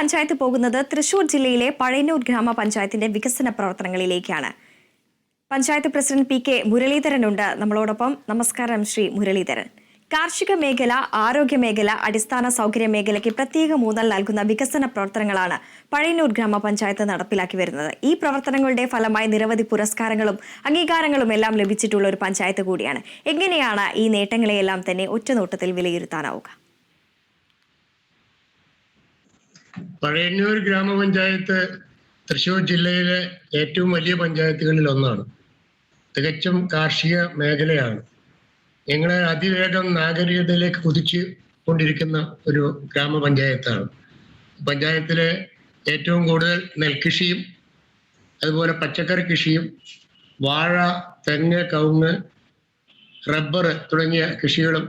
പഞ്ചായത്ത് പോകുന്നത് തൃശൂർ ജില്ലയിലെ പഴയന്നൂർ ഗ്രാമപഞ്ചായത്തിന്റെ വികസന പ്രവർത്തനങ്ങളിലേക്കാണ്. പഞ്ചായത്ത് പ്രസിഡന്റ് പി കെ മുരളീധരനുണ്ട് നമ്മളോടൊപ്പം. നമസ്കാരം ശ്രീ മുരളീധരൻ. കാർഷിക മേഖല, ആരോഗ്യ മേഖല, അടിസ്ഥാന സൗകര്യ മേഖലയ്ക്ക് പ്രത്യേക ഊന്നൽ നൽകുന്ന വികസന പ്രവർത്തനങ്ങളാണ് പഴയന്നൂർ ഗ്രാമപഞ്ചായത്ത് നടപ്പിലാക്കി വരുന്നത്. ഈ പ്രവർത്തനങ്ങളുടെ ഫലമായി നിരവധി പുരസ്കാരങ്ങളും അംഗീകാരങ്ങളും എല്ലാം ലഭിച്ചിട്ടുള്ള ഒരു പഞ്ചായത്ത് കൂടിയാണ്. എങ്ങനെയാണ് ഈ നേട്ടങ്ങളെയെല്ലാം തന്നെ ഒറ്റനോട്ടത്തിൽ വിലയിരുത്താനാവുക? പഴയന്നൂർ ഗ്രാമപഞ്ചായത്ത് തൃശൂർ ജില്ലയിലെ ഏറ്റവും വലിയ പഞ്ചായത്തുകളിൽ ഒന്നാണ്. തികച്ചും കാർഷിക മേഖലയാണ്. ഞങ്ങളെ അതിവേഗം നാഗരികതയിലേക്ക് കുതിച്ചു കൊണ്ടിരിക്കുന്ന ഒരു ഗ്രാമപഞ്ചായത്താണ്. പഞ്ചായത്തിലെ ഏറ്റവും കൂടുതൽ നെൽകൃഷിയും അതുപോലെ പച്ചക്കറി കൃഷിയും വാഴ, തെങ്ങ്, കവുങ്ങ്, റബ്ബർ തുടങ്ങിയ കൃഷികളും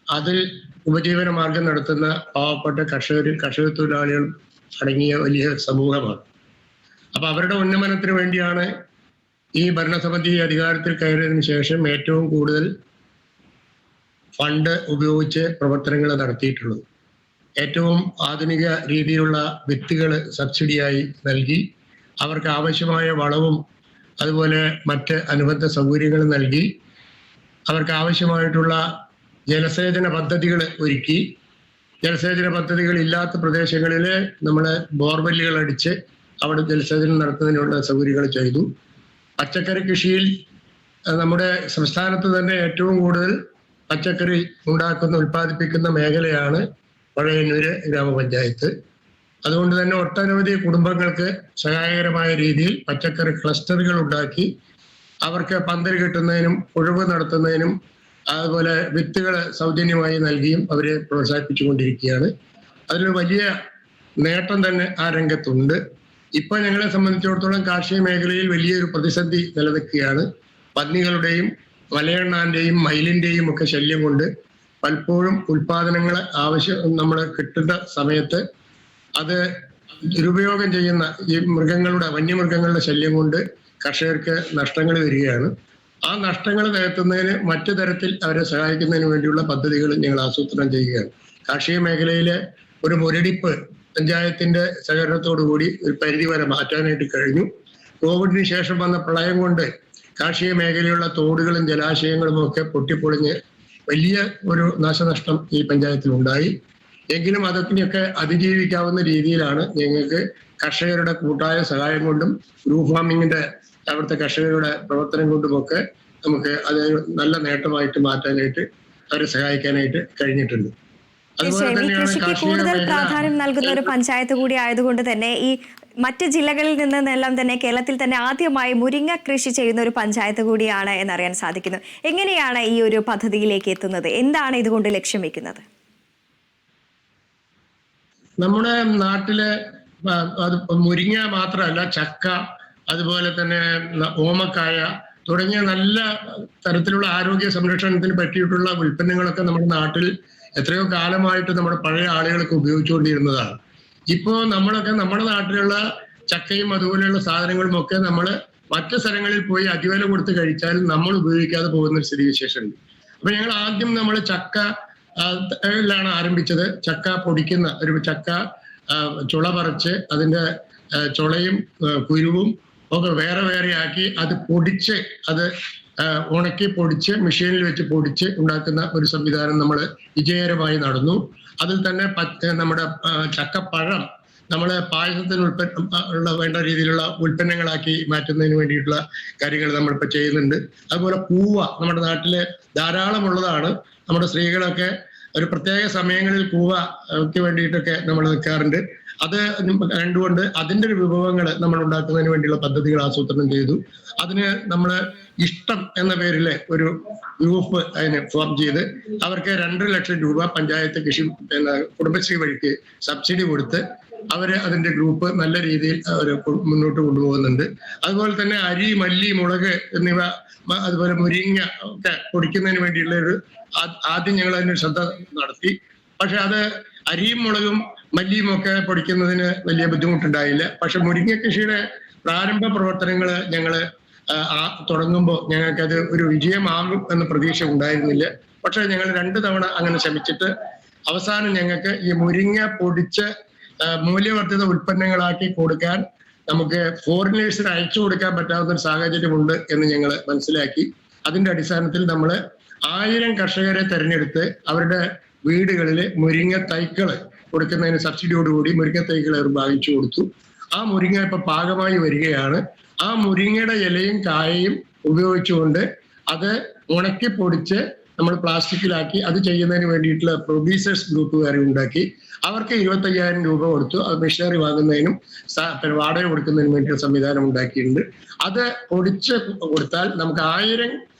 അതിൽ ഉപജീവന മാർഗം നടത്തുന്ന പാവപ്പെട്ട കർഷക തൊഴിലാളികളും അടങ്ങിയ വലിയ സമൂഹമാണ്. അപ്പൊ അവരുടെ ഉന്നമനത്തിന് വേണ്ടിയാണ് ഈ ഭരണസമിതി അധികാരത്തിൽ കയറിയതിനു ശേഷം ഏറ്റവും കൂടുതൽ ഫണ്ട് ഉപയോഗിച്ച് പ്രവർത്തനങ്ങൾ നടത്തിയിട്ടുള്ളത്. ഏറ്റവും ആധുനിക രീതിയിലുള്ള വിത്തുകൾ സബ്സിഡിയായി നൽകി, അവർക്ക് ആവശ്യമായ വളവും അതുപോലെ മറ്റ് അനുബന്ധ സൗകര്യങ്ങളും നൽകി, അവർക്ക് ആവശ്യമായിട്ടുള്ള ജലസേചന പദ്ധതികൾ ഒരുക്കി. ജലസേചന പദ്ധതികൾ ഇല്ലാത്ത പ്രദേശങ്ങളിൽ നമ്മൾ ബോർവെല്ലുകൾ അടിച്ച് അവിടെ ജലസേചനം നടത്തുന്നതിനുള്ള സൗകര്യങ്ങൾ ചെയ്തു. പച്ചക്കറി കൃഷിയിൽ നമ്മുടെ സംസ്ഥാനത്ത് തന്നെ ഏറ്റവും കൂടുതൽ പച്ചക്കറി ഉൽപ്പാദിപ്പിക്കുന്ന മേഖലയാണ് പഴയന്നൂര് ഗ്രാമപഞ്ചായത്ത്. അതുകൊണ്ട് തന്നെ ഒട്ടനവധി കുടുംബങ്ങൾക്ക് സഹായകരമായ രീതിയിൽ പച്ചക്കറി ക്ലസ്റ്ററുകൾ ഉണ്ടാക്കി അവർക്ക് പന്തൽ കെട്ടുന്നതിനും ഉഴവ് നടത്തുന്നതിനും അതുപോലെ വിത്തുകൾ സൗജന്യമായി നൽകിയും അവരെ പ്രോത്സാഹിപ്പിച്ചുകൊണ്ടിരിക്കുകയാണ്. അതിലൊരു വലിയ നേട്ടം തന്നെ ആ രംഗത്തുണ്ട്. ഇപ്പൊ ഞങ്ങളെ സംബന്ധിച്ചിടത്തോളം കാർഷിക മേഖലയിൽ വലിയൊരു പ്രതിസന്ധി നിലനിൽക്കുകയാണ്. പന്നികളുടെയും മലയണ്ണാന്റെയും മയിലിന്റെയും ഒക്കെ ശല്യം കൊണ്ട് പലപ്പോഴും ഉൽപാദനങ്ങൾ നമ്മൾ കിട്ടുന്ന സമയത്ത് അത് ദുരുപയോഗം ചെയ്യുന്ന ഈ വന്യമൃഗങ്ങളുടെ ശല്യം കൊണ്ട് കർഷകർക്ക് നഷ്ടങ്ങൾ വരികയാണ്. ആ നഷ്ടങ്ങൾ നികത്തുന്നതിന് മറ്റു തരത്തിൽ അവരെ സഹായിക്കുന്നതിന് വേണ്ടിയുള്ള പദ്ധതികൾ ഞങ്ങൾ ആസൂത്രണം ചെയ്യുകയാണ്. കാർഷിക മേഖലയിലെ ഒരു മുരടിപ്പ് പഞ്ചായത്തിന്റെ സഹകരണത്തോടുകൂടി ഒരു പരിധിവരെ മാറ്റാനായിട്ട് കഴിഞ്ഞു. കോവിഡിന് ശേഷം വന്ന പ്രളയം കൊണ്ട് കാർഷിക മേഖലയിലുള്ള തോടുകളും ജലാശയങ്ങളും ഒക്കെ പൊട്ടിപ്പൊളിഞ്ഞ് വലിയ ഒരു നാശനഷ്ടം ഈ പഞ്ചായത്തിൽ ഉണ്ടായി. എങ്കിലും അതൊക്കെ അതിജീവിക്കാവുന്ന രീതിയിലാണ് ഞങ്ങൾക്ക് കർഷകരുടെ കൂട്ടായ സഹായം കൊണ്ടും ഗ്രൂപ്പ് ഫാമിങ്ങിന്റെ അവിടുത്തെ കർഷകരുടെ പ്രവർത്തനം കൊണ്ടുമൊക്കെ നമുക്ക് അത് നല്ല നേട്ടമായിട്ട് മാറ്റാനായിട്ട് അവരെ സഹായിക്കാനായിട്ട് കഴിഞ്ഞിട്ടുണ്ട്. കൃഷിക്ക് കൂടുതൽ പ്രാധാന്യം നൽകുന്ന ഒരു പഞ്ചായത്ത് കൂടി ആയതുകൊണ്ട് തന്നെ ഈ മറ്റ് ജില്ലകളിൽ നിന്നെല്ലാം തന്നെ കേരളത്തിൽ തന്നെ ആദ്യമായി മുരിങ്ങ കൃഷി ചെയ്യുന്ന ഒരു പഞ്ചായത്ത് കൂടിയാണ് എന്നറിയാൻ സാധിക്കുന്നു. എങ്ങനെയാണ് ഈ ഒരു പദ്ധതിയിലേക്ക് എത്തുന്നത്? എന്താണ് ഇതുകൊണ്ട് ലക്ഷ്യം വെക്കുന്നത്? നമ്മുടെ നാട്ടിലെ അത് മുരിങ്ങ മാത്രമല്ല, ചക്ക, അതുപോലെ തന്നെ ഓമക്കായ തുടങ്ങിയ നല്ല തരത്തിലുള്ള ആരോഗ്യ സംരക്ഷണത്തിന് പറ്റിയിട്ടുള്ള ഉൽപ്പന്നങ്ങളൊക്കെ നമ്മുടെ നാട്ടിൽ എത്രയോ കാലമായിട്ട് നമ്മുടെ പഴയ ആളുകളൊക്കെ ഉപയോഗിച്ചുകൊണ്ടിരുന്നതാണ്. ഇപ്പോ നമ്മളൊക്കെ നമ്മുടെ നാട്ടിലുള്ള ചക്കയും അതുപോലെയുള്ള സാധനങ്ങളും ഒക്കെ നമ്മൾ മറ്റു സ്ഥലങ്ങളിൽ പോയി അതിവില കൊടുത്ത് കഴിച്ചാൽ നമ്മൾ ഉപയോഗിക്കാതെ പോകുന്ന ഒരു സ്ഥിതിവിശേഷമുണ്ട്. അപ്പൊ ഞങ്ങൾ ആദ്യം നമ്മൾ ചക്കയിലാണ് ആരംഭിച്ചത്. ചക്ക പൊടിക്കുന്ന ചക്ക ചുള പറിച്ച് അതിന്റെ ചുളയും കുരുവും ഒക്കെ വേറെ വേറെ ആക്കി അത് പൊടിച്ച് ഉണക്കി പൊടിച്ച് മെഷീനിൽ വെച്ച് പൊടിച്ച് ഉണ്ടാക്കുന്ന ഒരു സംവിധാനം നമ്മൾ വിജയകരമായി നടന്നു. അതിൽ തന്നെ നമ്മുടെ ചക്കപ്പഴം നമ്മൾ പായസത്തിന് വേണ്ട രീതിയിലുള്ള ഉൽപ്പന്നങ്ങളാക്കി മാറ്റുന്നതിന് വേണ്ടിയിട്ടുള്ള കാര്യങ്ങൾ നമ്മളിപ്പോൾ ചെയ്യുന്നുണ്ട്. അതുപോലെ പൂവ നമ്മുടെ നാട്ടില് ധാരാളമുള്ളതാണ്. നമ്മുടെ സ്ത്രീകളൊക്കെ ഒരു പ്രത്യേക സമയങ്ങളിൽ പൂവയ്ക്ക് വേണ്ടിയിട്ടൊക്കെ നമ്മൾ നിൽക്കാറുണ്ട്. അത് കണ്ടുകൊണ്ട് അതിൻ്റെ ഒരു വിഭവങ്ങൾ നമ്മൾ ഉണ്ടാക്കുന്നതിന് വേണ്ടിയുള്ള പദ്ധതികൾ ആസൂത്രണം ചെയ്തു. അതിന് നമ്മൾ ഇഷ്ടം എന്ന പേരിൽ ഒരു ഗ്രൂപ്പ് അതിന് ഫോം ചെയ്ത് അവർക്ക് 2 ലക്ഷം രൂപ പഞ്ചായത്ത് കുടുംബശ്രീ വഴിക്ക് സബ്സിഡി കൊടുത്ത് അതിന്റെ ഗ്രൂപ്പ് നല്ല രീതിയിൽ അവർ മുന്നോട്ട് കൊണ്ടുപോകുന്നുണ്ട്. അതുപോലെ തന്നെ അരി, മല്ലി, മുളക് എന്നിവ അതുപോലെ മുരിങ്ങ ഒക്കെ പൊടിക്കുന്നതിന് വേണ്ടിയുള്ള ആദ്യം ഞങ്ങൾ അതിന് ശ്രദ്ധ നടത്തി. പക്ഷെ അത് അരിയും മുളകും മല്ലിയും ഒക്കെ പൊടിക്കുന്നതിന് വലിയ ബുദ്ധിമുട്ടുണ്ടായില്ല. പക്ഷെ മുരിങ്ങ കൃഷിയുടെ പ്രാരംഭ പ്രവർത്തനങ്ങൾ ഞങ്ങൾ തുടങ്ങുമ്പോൾ ഞങ്ങൾക്കത് ഒരു വിജയമാകും എന്ന പ്രതീക്ഷ ഉണ്ടായിരുന്നില്ല. പക്ഷെ ഞങ്ങൾ 2 തവണ അങ്ങനെ ശ്രമിച്ചിട്ട് അവസാനം ഞങ്ങൾക്ക് ഈ മുരിങ്ങ പൊടിച്ച് മൂല്യവർദ്ധിത ഉൽപ്പന്നങ്ങളാക്കി കൊടുക്കാൻ നമുക്ക് ഫോറിനേഴ്സിന് അയച്ചു കൊടുക്കാൻ പറ്റാവുന്ന ഒരു സാഹചര്യമുണ്ട് എന്ന് ഞങ്ങൾ മനസ്സിലാക്കി. അതിന്റെ അടിസ്ഥാനത്തിൽ നമ്മൾ 1000 കർഷകരെ തെരഞ്ഞെടുത്ത് അവരുടെ വീടുകളിൽ മുരിങ്ങ തൈകൾ കൊടുക്കുന്നതിന് സബ്സിഡിയോടുകൂടി മുരിങ്ങ തൈകൾ അവർ വാങ്ങിച്ചു കൊടുത്തു. ആ മുരിങ്ങ ഇപ്പൊ പാകമായി വരികയാണ്. ആ മുരിങ്ങയുടെ ഇലയും കായയും ഉപയോഗിച്ചുകൊണ്ട് അത് ഉണക്കി പൊടിച്ച് നമ്മൾ പ്ലാസ്റ്റിക്കിലാക്കി അത് ചെയ്യുന്നതിന് വേണ്ടിയിട്ടുള്ള പ്രൊഡ്യൂസേഴ്സ് ഗ്രൂപ്പുകാരെ ഉണ്ടാക്കി. അവർക്ക് 25,000 രൂപ കൊടുത്തു. അത് മെഷീനറി വാങ്ങുന്നതിനും വാടക കൊടുക്കുന്നതിനും വേണ്ടിയുള്ള സംവിധാനം ഉണ്ടാക്കിയിട്ടുണ്ട്. അത് പൊടിച്ച് കൊടുത്താൽ നമുക്ക് 1000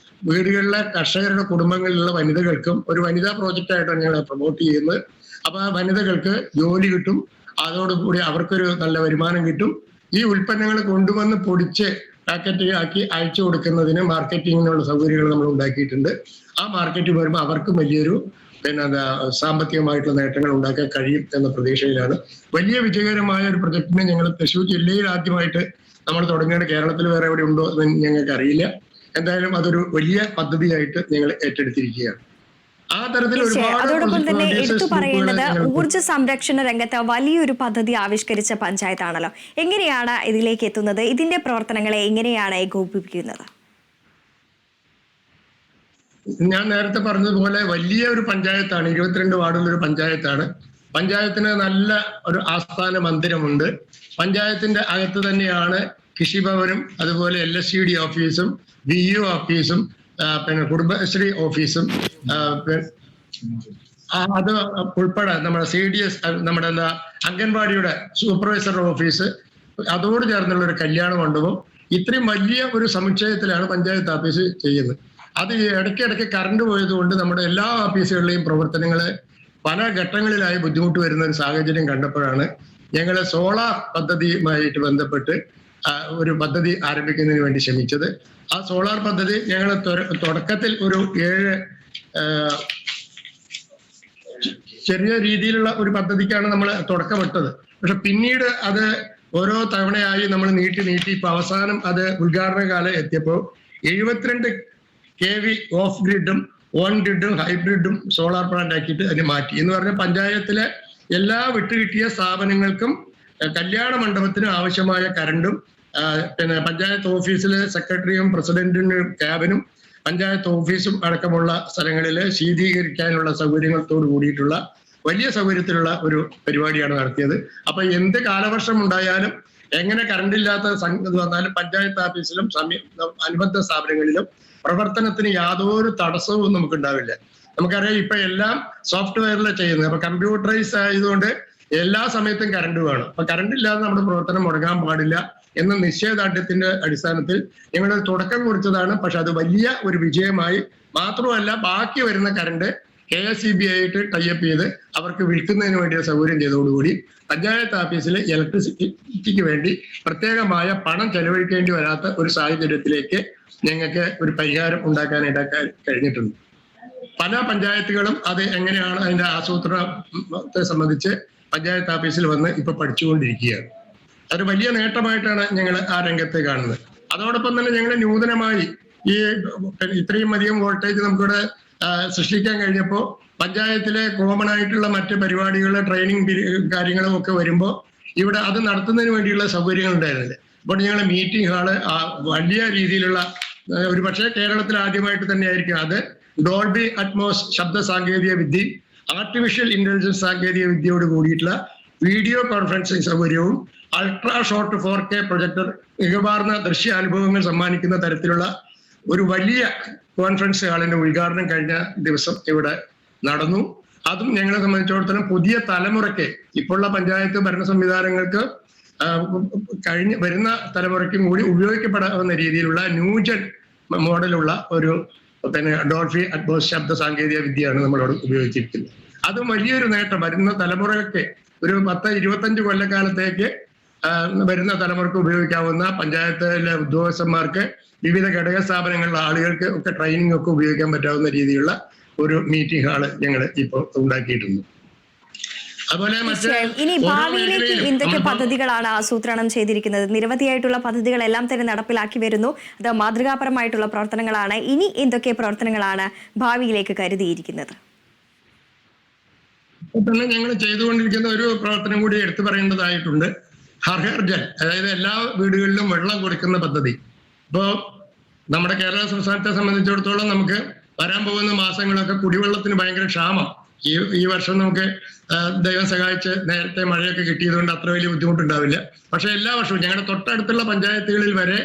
വീടുകളിലെ കർഷകരുടെ കുടുംബങ്ങളിലുള്ള വനിതകൾക്കും ഒരു വനിതാ പ്രോജക്റ്റ് ആയിട്ടാണ് ഞങ്ങൾ പ്രൊമോട്ട് ചെയ്യുന്നത്. അപ്പൊ ആ വനിതകൾക്ക് ജോലി കിട്ടും, അതോടുകൂടി അവർക്കൊരു നല്ല വരുമാനം കിട്ടും. ഈ ഉൽപ്പന്നങ്ങൾ കൊണ്ടുവന്ന് പൊടിച്ച് പാക്കറ്റ് ആക്കി അയച്ചു കൊടുക്കുന്നതിന് മാർക്കറ്റിങ്ങിനുള്ള സൗകര്യങ്ങൾ നമ്മൾ ഉണ്ടാക്കിയിട്ടുണ്ട്. ആ മാർക്കറ്റ് വരുമ്പോൾ അവർക്കും വലിയൊരു സാമ്പത്തികമായിട്ടുള്ള നേട്ടങ്ങൾ ഉണ്ടാക്കാൻ കഴിയും എന്ന പ്രതീക്ഷയിലാണ്. വലിയ വിജയകരമായ ഒരു പ്രൊജക്ടിനെ ഞങ്ങൾ തൃശ്ശൂർ ജില്ലയിൽ ആദ്യമായിട്ട് നമ്മൾ തുടങ്ങിയാണ്. കേരളത്തിൽ വേറെ എവിടെ ഉണ്ടോ എന്ന് ഞങ്ങൾക്ക് അറിയില്ല. എന്തായാലും അതൊരു വലിയ പദ്ധതിയായിട്ട് ഞങ്ങൾ ഏറ്റെടുത്തിരിക്കുകയാണ്. ആ തരത്തിൽ അതോടൊപ്പം തന്നെ എടുത്തു പറയേണ്ടത് ഊർജ്ജ സംരക്ഷണ രംഗത്ത് വലിയൊരു പദ്ധതി ആവിഷ്കരിച്ച പഞ്ചായത്താണല്ലോ. എങ്ങനെയാണ് ഇതിലേക്ക് എത്തുന്നത്? ഇതിന്റെ പ്രവർത്തനങ്ങളെ എങ്ങനെയാണ് ഏകോപിപ്പിക്കുന്നത്? ഞാൻ നേരത്തെ പറഞ്ഞതുപോലെ വലിയ ഒരു പഞ്ചായത്താണ്, 22 വാർഡുള്ള ഒരു പഞ്ചായത്താണ്. പഞ്ചായത്തിന് നല്ല ഒരു ആസ്ഥാന മന്ദിരമുണ്ട്. പഞ്ചായത്തിന്റെ അകത്ത് തന്നെയാണ് കൃഷിഭവനും അതുപോലെ LSCD ഓഫീസും VU ഓഫീസും കുടുംബശ്രീ ഓഫീസും അത് ഉൾപ്പെടെ നമ്മുടെ CDS നമ്മുടെ അംഗൻവാടിയുടെ സൂപ്പർവൈസറുടെ ഓഫീസ്, അതോട് ചേർന്നുള്ള ഒരു കല്യാണ മണ്ഡപം, ഇത്രയും വലിയ ഒരു സമുച്ചയത്തിലാണ് പഞ്ചായത്ത് ഓഫീസ് ചെയ്യുന്നത്. അത് ഇടയ്ക്കിടയ്ക്ക് കറണ്ട് പോയതുകൊണ്ട് നമ്മുടെ എല്ലാ ഓഫീസുകളിലെയും പ്രവർത്തനങ്ങള് പല ഘട്ടങ്ങളിലായി ബുദ്ധിമുട്ട് വരുന്ന ഒരു സാഹചര്യം കണ്ടപ്പോഴാണ് ഞങ്ങൾ സോളാർ പദ്ധതിയുമായിട്ട് ബന്ധപ്പെട്ട് ഒരു പദ്ധതി ആരംഭിക്കുന്നതിന് വേണ്ടി ശ്രമിച്ചത്. ആ സോളാർ പദ്ധതി ഞങ്ങൾ തുടക്കത്തിൽ ഒരു 7 ചെറിയ രീതിയിലുള്ള ഒരു പദ്ധതിക്കാണ് നമ്മൾ തുടക്കമിട്ടത്. പക്ഷെ പിന്നീട് അത് ഓരോ തവണയായി നമ്മൾ നീട്ടി ഇപ്പൊ അവസാനം അത് ഉദ്ഘാടന കാലം എത്തിയപ്പോൾ 72 kV ഓഫ് ഗ്രിഡും ഓൺ ഗ്രിഡും ഹൈബ്രിഡും സോളാർ പ്ലാന്റ് ആക്കിയിട്ട് അതിന് മാറ്റി. എന്ന് പറഞ്ഞാൽ പഞ്ചായത്തിലെ എല്ലാ വിട്ടുകിട്ടിയ സ്ഥാപനങ്ങൾക്കും കല്യാണ മണ്ഡപത്തിന് ആവശ്യമായ കറണ്ടും പഞ്ചായത്ത് ഓഫീസിലെ സെക്രട്ടറിയും പ്രസിഡന്റിനും ക്യാബിനും പഞ്ചായത്ത് ഓഫീസും അടക്കമുള്ള സ്ഥലങ്ങളിൽ ശീതീകരിക്കാനുള്ള സൗകര്യങ്ങളോട് കൂടിയിട്ടുള്ള വലിയ സൗകര്യത്തിലുള്ള ഒരു പരിപാടിയാണ് നടത്തിയത്. അപ്പൊ എന്ത് കാലവർഷം ഉണ്ടായാലും എങ്ങനെ കറണ്ടില്ലാത്ത സംഗതി വന്നാലും പഞ്ചായത്ത് ഓഫീസിലും അനുബന്ധ സ്ഥാപനങ്ങളിലും പ്രവർത്തനത്തിന് യാതൊരു തടസ്സവും നമുക്കുണ്ടാവില്ല. നമുക്കറിയാം ഇപ്പൊ എല്ലാം സോഫ്റ്റ്വെയറിൽ ചെയ്യുന്നത്. അപ്പൊ കമ്പ്യൂട്ടറൈസ് ആയതുകൊണ്ട് എല്ലാ സമയത്തും കറണ്ട് വേണം. അപ്പൊ കറണ്ട് ഇല്ലാതെ നമ്മുടെ പ്രവർത്തനം മുടങ്ങാൻ പാടില്ല എന്ന നിശ്ചയദാർഢ്യത്തിന്റെ അടിസ്ഥാനത്തിൽ ഞങ്ങൾ തുടക്കം കുറിച്ചതാണ്. പക്ഷെ അത് വലിയ ഒരു വിജയമായി. മാത്രമല്ല ബാക്കി വരുന്ന കറണ്ട് KSEB ആയിട്ട് ടൈപ്പ് ചെയ്ത് അവർക്ക് വിൽക്കുന്നതിന് വേണ്ടിയ സൗകര്യം ചെയ്തതോടുകൂടി പഞ്ചായത്ത് ഓഫീസിൽ ഇലക്ട്രിസിറ്റിക്ക് വേണ്ടി പ്രത്യേകമായ പണം ചെലവഴിക്കേണ്ടി വരാത്ത ഒരു സാഹചര്യത്തിലേക്ക് ഞങ്ങൾക്ക് ഒരു പരിഹാരം ഉണ്ടാക്കാനായിട്ട് കഴിഞ്ഞിട്ടുണ്ട്. പല പഞ്ചായത്തുകളും അത് എങ്ങനെയാണ് അതിന്റെ ആസൂത്രണത്തെ സംബന്ധിച്ച് പഞ്ചായത്ത് ഓഫീസിൽ വന്ന് ഇപ്പൊ പഠിച്ചുകൊണ്ടിരിക്കുകയാണ്. അതൊരു വലിയ നേട്ടമായിട്ടാണ് ഞങ്ങൾ ആ രംഗത്ത് കാണുന്നത്. അതോടൊപ്പം തന്നെ ഞങ്ങൾ നൂതനമായി ഈ ഇത്രയും അധികം വോൾട്ടേജ് നമുക്കിവിടെ സൃഷ്ടിക്കാൻ കഴിഞ്ഞപ്പോൾ പഞ്ചായത്തിലെ കോമൺ ആയിട്ടുള്ള മറ്റ് പരിപാടികൾ ട്രെയിനിങ് കാര്യങ്ങളും ഒക്കെ വരുമ്പോൾ ഇവിടെ അത് നടത്തുന്നതിന് വേണ്ടിയുള്ള സൗകര്യങ്ങൾ ഉണ്ടായിരുന്നില്ല. അപ്പോൾ ഞങ്ങൾ മീറ്റിംഗ് ഹാള് വലിയ രീതിയിലുള്ള ഒരു പക്ഷേ കേരളത്തിൽ ആദ്യമായിട്ട് തന്നെ ആയിരിക്കും അത് ഡോൾബി അറ്റ്മോസ് ശബ്ദ സാങ്കേതിക വിദ്യ, ആർട്ടിഫിഷ്യൽ ഇന്റലിജൻസ് സാങ്കേതിക വിദ്യയോട് കൂടിയിട്ടുള്ള വീഡിയോ കോൺഫറൻസിംഗ് സൗകര്യവും അൾട്രാ ഷോർട്ട് 4K പ്രൊജക്ടർ മികവാർന്ന ദൃശ്യാനുഭവങ്ങൾ സമ്മാനിക്കുന്ന തരത്തിലുള്ള ഒരു വലിയ കോൺഫറൻസ് ഹാളിന്റെ ഉദ്ഘാടനം കഴിഞ്ഞ ദിവസം ഇവിടെ നടന്നു. അതും ഞങ്ങളെ സംബന്ധിച്ചിടത്തോളം പുതിയ തലമുറയ്ക്ക് ഇപ്പോഴുള്ള പഞ്ചായത്ത് ഭരണ സംവിധാനങ്ങൾക്ക് വരുന്ന തലമുറയ്ക്കും കൂടി ഉപയോഗിക്കപ്പെടാവുന്ന രീതിയിലുള്ള ന്യൂജൻ മോഡലുള്ള ഒരു ഡോൾഫി അറ്റ്മോസ് ശബ്ദ സാങ്കേതിക വിദ്യയാണ് നമ്മളോട് ഉപയോഗിച്ചിരിക്കുന്നത്. അതും വലിയൊരു നേട്ടം. വരുന്ന തലമുറയ്ക്ക് ഒരു 10-25 കൊല്ലക്കാലത്തേക്ക് വരുന്ന തലമുറക്ക് ഉപയോഗിക്കാവുന്ന പഞ്ചായത്തിലെ ഉദ്യോഗസ്ഥന്മാർക്ക് വിവിധ ഘടക സ്ഥാപനങ്ങളിലെ ആളുകൾക്ക് ഒക്കെ ട്രെയിനിങ് ഒക്കെ ഉപയോഗിക്കാൻ പറ്റാവുന്ന രീതിയിലുള്ള ഒരു മീറ്റിംഗ് ഹാള് ഞങ്ങൾ ഇപ്പോൾ ഉണ്ടാക്കിയിട്ടുണ്ട്. അതുപോലെ ഇനി ഭാവിയിലേക്ക് എന്തൊക്കെ പദ്ധതികളാണ് ആസൂത്രണം ചെയ്തിരിക്കുന്നത്? നിരവധിയായിട്ടുള്ള പദ്ധതികളെല്ലാം തന്നെ നടപ്പിലാക്കി വരുന്നു. അത് മാതൃകാപരമായിട്ടുള്ള പ്രവർത്തനങ്ങളാണ്. ഇനി എന്തൊക്കെ പ്രവർത്തനങ്ങളാണ് ഭാവിയിലേക്ക് കരുതിയിരിക്കുന്നത്? ഇപ്പോൾ തന്നെ ഞങ്ങൾ ചെയ്തുകൊണ്ടിരിക്കുന്ന ഒരു പ്രവർത്തനം കൂടി എടുത്തു പറയേണ്ടതായിട്ടുണ്ട്. ഹർ ഹർ ജൽ, അതായത് എല്ലാ വീടുകളിലും വെള്ളം കൊടുക്കുന്ന പദ്ധതി. ഇപ്പോ നമ്മുടെ കേരള സംസ്ഥാനത്തെ സംബന്ധിച്ചിടത്തോളം നമുക്ക് വരാൻ പോകുന്ന മാസങ്ങളൊക്കെ കുടിവെള്ളത്തിന് ഭയങ്കര ക്ഷാമം. ഈ വർഷം നമുക്ക് ദൈവം സഹായിച്ച് നേരത്തെ മഴയൊക്കെ കിട്ടിയതുകൊണ്ട് അത്ര വലിയ ബുദ്ധിമുട്ടുണ്ടാവില്ല. പക്ഷെ എല്ലാ വർഷവും ഞങ്ങളുടെ തൊട്ടടുത്തുള്ള പഞ്ചായത്തുകളിൽ വരെ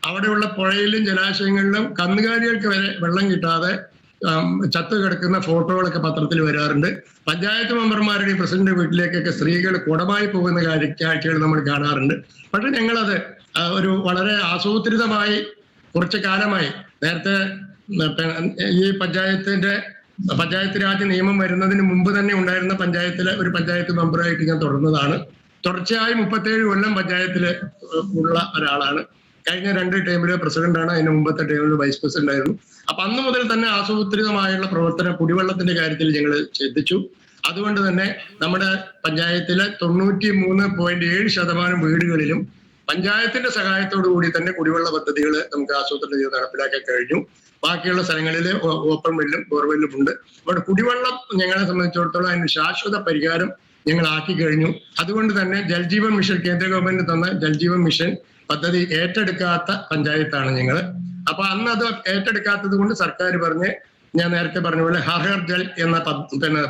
അവിടെയുള്ള പുഴയിലും ജലാശയങ്ങളിലും കന്നുകാലികൾക്ക് വരെ വെള്ളം കിട്ടാതെ ചത്തു കിടക്കുന്ന ഫോട്ടോകളൊക്കെ പത്രത്തിൽ വരാറുണ്ട്. പഞ്ചായത്ത് മെമ്പർമാരുടെയും പ്രസിഡന്റ് വീട്ടിലേക്കൊക്കെ സ്ത്രീകൾ കുടമായി പോകുന്ന കാഴ്ചകൾ നമ്മൾ കാണാറുണ്ട്. പക്ഷെ ഞങ്ങളത് ഒരു വളരെ ആസൂത്രിതമായി കുറച്ചു കാലമായി, നേരത്തെ ഈ പഞ്ചായത്ത് രാജ് നിയമം വരുന്നതിന് മുമ്പ് തന്നെ ഉണ്ടായിരുന്ന പഞ്ചായത്തിലെ ഒരു പഞ്ചായത്ത് മെമ്പറായിട്ട് ഞാൻ തുടർന്നതാണ്. തുടർച്ചയായി 37 കൊല്ലം പഞ്ചായത്തിൽ ഉള്ള ഒരാളാണ്. കഴിഞ്ഞ 2 ടൈമില് പ്രസിഡന്റാണ്, അതിന് മുമ്പത്തെ ടൈമിൽ വൈസ് പ്രസിഡന്റ് ആയിരുന്നു. അപ്പൊ അന്ന് മുതൽ തന്നെ ആസൂത്രിതമായുള്ള പ്രവർത്തനം കുടിവെള്ളത്തിന്റെ കാര്യത്തിൽ ഞങ്ങൾ ശ്രദ്ധിച്ചു. അതുകൊണ്ട് തന്നെ നമ്മുടെ പഞ്ചായത്തിലെ 93.7% വീടുകളിലും പഞ്ചായത്തിന്റെ സഹായത്തോടു കൂടി തന്നെ കുടിവെള്ള പദ്ധതികൾ നമുക്ക് ആസൂത്രണം ചെയ്ത് നടപ്പിലാക്കാൻ കഴിഞ്ഞു. ബാക്കിയുള്ള സ്ഥലങ്ങളിൽ ഓപ്പൺ വെല്ലും ബോർവെല്ലും ഉണ്ട്. അവിടെ കുടിവെള്ളം ഞങ്ങളെ സംബന്ധിച്ചിടത്തോളം അതിന് ശാശ്വത പരിഹാരം ഞങ്ങൾ ആക്കി കഴിഞ്ഞു. അതുകൊണ്ട് തന്നെ ജൽജീവൻ മിഷൻ, കേന്ദ്ര ഗവൺമെന്റ് തന്ന ജൽജീവൻ മിഷൻ പദ്ധതി ഏറ്റെടുക്കാത്ത പഞ്ചായത്താണ് ഞങ്ങൾ. അപ്പൊ അന്ന് അത് ഏറ്റെടുക്കാത്തത് കൊണ്ട് സർക്കാർ പറഞ്ഞ്, ഞാൻ നേരത്തെ പറഞ്ഞ പോലെ ഹർ ഹർ ജൽ എന്ന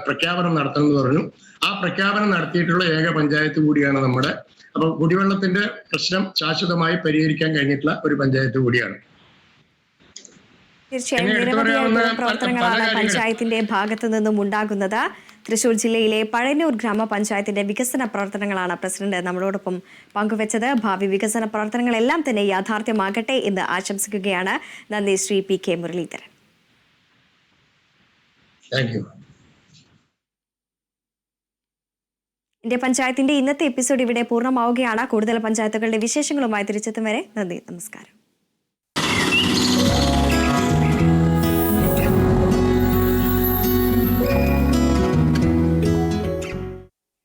പ്രഖ്യാപനം നടത്തണമെന്ന് പറഞ്ഞു. ആ പ്രഖ്യാപനം നടത്തിയിട്ടുള്ള ഏക പഞ്ചായത്ത് കൂടിയാണ് നമ്മുടെ. അപ്പൊ കുടിവെള്ളത്തിന്റെ പ്രശ്നം ശാശ്വതമായി പരിഹരിക്കാൻ കഴിഞ്ഞിട്ടുള്ള ഒരു പഞ്ചായത്ത് കൂടിയാണ്. തീർച്ചയായും നിരവധിയായിട്ടുള്ള പ്രവർത്തനങ്ങളാണ് പഞ്ചായത്തിന്റെ ഭാഗത്തു നിന്നും ഉണ്ടാകുന്നത്. തൃശൂർ ജില്ലയിലെ പഴയന്നൂർ ഗ്രാമപഞ്ചായത്തിന്റെ വികസന പ്രവർത്തനങ്ങളാണ് പ്രസിഡന്റ് നമ്മളോടൊപ്പം പങ്കുവച്ചത്. ഭാവി വികസന പ്രവർത്തനങ്ങളെല്ലാം തന്നെ യാഥാർത്ഥ്യമാകട്ടെ എന്ന് ആശംസിക്കുകയാണ്. നന്ദി ശ്രീ PK മുരളീധരൻ. ഇന്ത്യ പഞ്ചായത്തിന്റെ ഇന്നത്തെ എപ്പിസോഡ് ഇവിടെ പൂർണ്ണമാവുകയാണ്. കൂടുതൽ പഞ്ചായത്തുകളുടെ വിശേഷങ്ങളുമായി തിരിച്ചെത്തും വരെ നന്ദി, നമസ്കാരം.